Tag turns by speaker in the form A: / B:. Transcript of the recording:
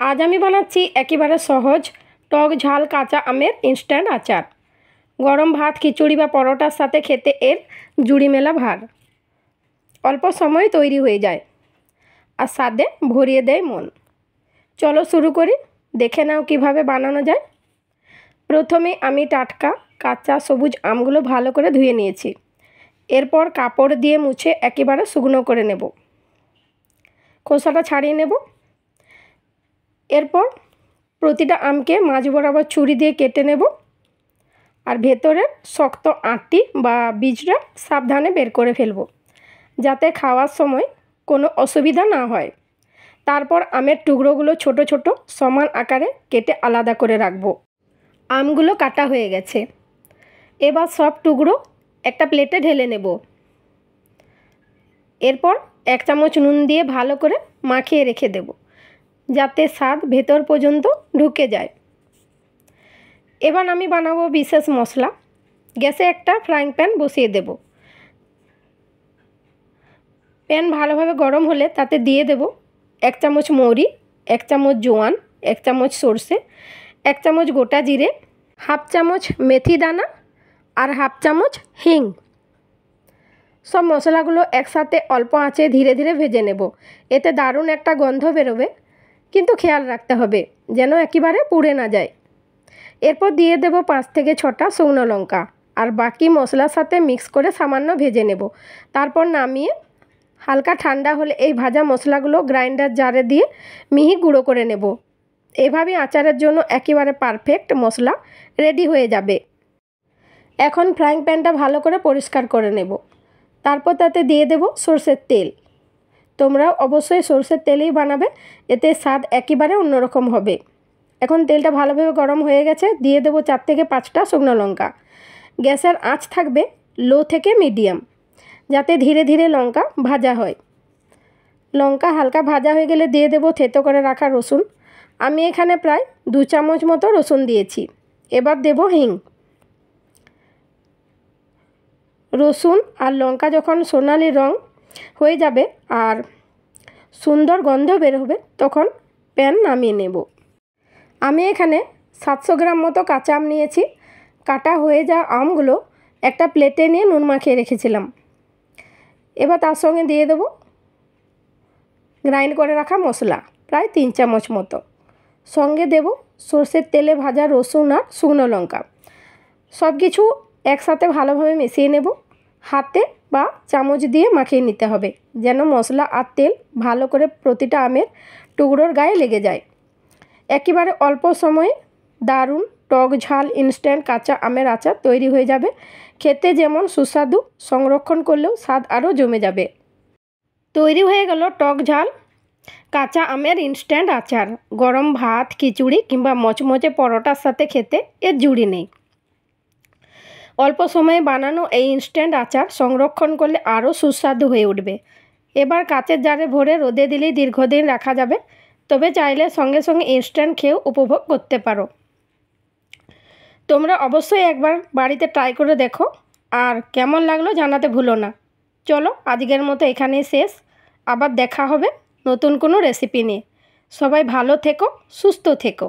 A: আজ আমি বানাচ্ছি একেবারে সহজ টক ঝাল কাঁচা আমের ইনস্ট্যান্ট আচার। গরম ভাত, খিচুড়ি বা পরোটার সাথে খেতে এর জুড়ি মেলা ভার। অল্প সময় তৈরি হয়ে যায় আর স্বাদে ভরিয়ে দেয় মন। চলো শুরু করি, দেখে নাও কিভাবে বানানো যায়। প্রথমে আমি টাটকা কাঁচা সবুজ আমগুলো ভালো করে ধুয়ে নিয়েছি। এরপর কাপড় দিয়ে মুছে একেবারে শুকনো করে নেব। খোসাটা ছাড়িয়ে নেব। এরপর প্রতিটা আমকে মাঝ বরাবর ছুরি দিয়ে কেটে নেব আর ভেতরের শক্ত আঁটটি বা বীজটা সাবধানে বের করে ফেলব, যাতে খাওয়ার সময় কোনো অসুবিধা না হয়। তারপর আমের টুকরোগুলো ছোট ছোট সমান আকারে কেটে আলাদা করে রাখব। আমগুলো কাটা হয়ে গেছে। এবার সব টুকরো একটা প্লেটে ঢেলে নেব। এরপর 1 চামচ নুন দিয়ে ভালো করে মাখিয়ে রেখে দেব, যাতে স্বাদ ভেতর পর্যন্ত ঢুকে যায়। এবার আমি বানাবো বিশেষ মশলা। গ্যাসে একটা ফ্রাইং প্যান বসিয়ে দেব। প্যান ভালোভাবে গরম হলে তাতে দিয়ে দেব 1 চামচ মৌরি, 1 চামচ জোয়ান, 1 চামচ সর্ষে, 1 চামচ গোটা জিরে, হাফ চামচ মেথি দানা আর হাফ চামচ হিং। সব মশলাগুলো একসাথে অল্প আঁচে ধীরে ধীরে ভেজে নেব। এতে দারুণ একটা গন্ধ বেরোবে, কিন্তু খেয়াল রাখতে হবে যেন একেবারে পুড়ে না যায়। এরপর দিয়ে দেব 5 থেকে 6টা শুকনো লঙ্কা আর বাকি মশলার সাথে মিক্স করে সামান্য ভেজে নেব। তারপর নামিয়ে হালকা ঠান্ডা হলে এই ভাজা মশলাগুলো গ্রাইন্ডার জারে দিয়ে মিহি গুঁড়ো করে নেব। এভাবে আচারের জন্য একেবারে পারফেক্ট মশলা রেডি হয়ে যাবে। এখন ফ্রাইং প্যানটা ভালো করে পরিষ্কার করে নেব। তারপর তাতে দিয়ে দেব সরষের তেল। তোমরা অবশ্যই সরষের তেলেই বানাবে, এতে স্বাদ একেবারে অন্যরকম হবে। এখন তেলটা ভালোভাবে গরম হয়ে গেছে, দিয়ে দেব 4 থেকে 5টা শুকনো লঙ্কা। গ্যাসের আঁচ থাকবে লো থেকে মিডিয়াম, যাতে ধীরে ধীরে লঙ্কা ভাজা হয়। লঙ্কা হালকা ভাজা হয়ে গেলে দিয়ে দেব থেতো করে রাখা রসুন। আমি এখানে প্রায় 2 চামচ মতো রসুন দিয়েছি। এবার দেব হিং। রসুন আর লঙ্কা যখন সোনালি রং হয়ে যাবে আর সুন্দর গন্ধ বের হবে, তখন প্যান নামিয়ে নেব। আমি এখানে 700 গ্রাম মতো কাঁচা আম নিয়েছি। কাটা হয়ে যাওয়া আমগুলো একটা প্লেটে নিয়ে নুন মাখিয়ে রেখেছিলাম। এবার তার সঙ্গে দিয়ে দেব গ্রাইন্ড করে রাখা মশলা, প্রায় 3 চামচ মতো। সঙ্গে দেব সরষের তেলে ভাজা রসুন আর শুকনো লঙ্কা। সব কিছু একসাথে ভালোভাবে মিশিয়ে নেব। হাতে বা চামচ দিয়ে মাখিয়ে নিতে হবে, যেন মশলা আর তেল ভালো করে প্রতিটা আমের টুকরোর গায়ে লেগে যায়। একেবারে অল্প সময়ে দারুণ টক ঝাল ইনস্ট্যান্ট কাঁচা আমের আচার তৈরি হয়ে যাবে। খেতে যেমন সুস্বাদু, সংরক্ষণ করলেও স্বাদ আরও জমে যাবে। তৈরি হয়ে গেল টক ঝাল কাঁচা আমের ইনস্ট্যান্ট আচার। গরম ভাত, খিচুড়ি কিংবা মচমচে পরোটার সাথে খেতে এর জুড়ি নেই। অল্প সময়ে বানানো এই ইনস্ট্যান্ট আচার সংরক্ষণ করলে আরও সুস্বাদু হয়ে উঠবে। এবার কাচের জারে ভরে রোদে দিলেই দীর্ঘদিন রাখা যাবে। তবে চাইলে সঙ্গে সঙ্গে ইনস্ট্যান্ট খেয়েও উপভোগ করতে পারো। তোমরা অবশ্যই একবার বাড়িতে ট্রাই করে দেখো আর কেমন লাগলো জানাতে ভুলো না। চলো আজকের মতো এখানেই শেষ। আবার দেখা হবে নতুন কোনো রেসিপি নিয়ে। সবাই ভালো থেকো, সুস্থ থেকো।